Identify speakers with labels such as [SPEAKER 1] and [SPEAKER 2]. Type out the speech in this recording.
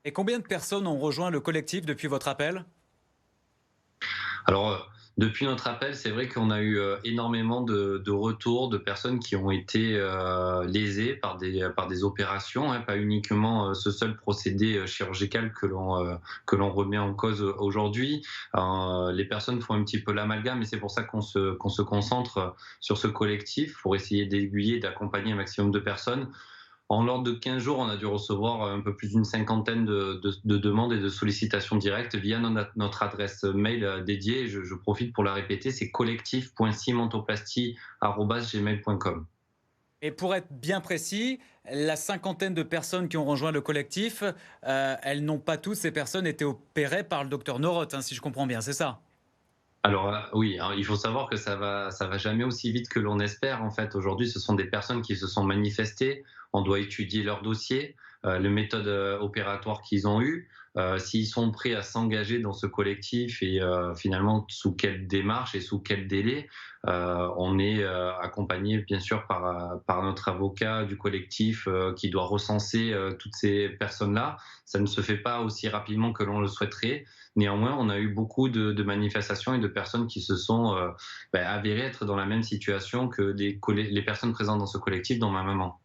[SPEAKER 1] Et combien de personnes ont rejoint le collectif depuis votre appel?
[SPEAKER 2] Alors, depuis notre appel, c'est vrai qu'on a eu, énormément de retours de personnes qui ont été, lésées par des opérations, hein, pas uniquement, ce seul procédé, chirurgical que l'on remet en cause, aujourd'hui. Les personnes font un petit peu l'amalgame et c'est pour ça qu'on se concentre, sur ce collectif pour essayer d'aiguiller et d'accompagner un maximum de personnes. En l'ordre de 15 jours, on a dû recevoir un peu plus d'une cinquantaine de demandes et de sollicitations directes via notre adresse mail dédiée. Je profite pour la répéter, c'est collectif.cimentoplastie@gmail.com.
[SPEAKER 1] Et pour être bien précis, la cinquantaine de personnes qui ont rejoint le collectif, elles n'ont pas toutes ces personnes été opérées par le docteur Noroth, hein, si je comprends bien, c'est ça?
[SPEAKER 2] Alors, oui, hein, il faut savoir que ça va jamais aussi vite que l'on espère, en fait. Aujourd'hui, ce sont des personnes qui se sont manifestées. On doit étudier leur dossier, les méthodes, opératoires qu'ils ont eues, s'ils sont prêts à s'engager dans ce collectif et finalement sous quelle démarche et sous quel délai. On est, accompagné bien sûr par notre avocat du collectif, qui doit recenser, toutes ces personnes-là. Ça ne se fait pas aussi rapidement que l'on le souhaiterait. Néanmoins, on a eu beaucoup de manifestations et de personnes qui se sont, avérées être dans la même situation que les personnes présentes dans ce collectif, dont ma maman.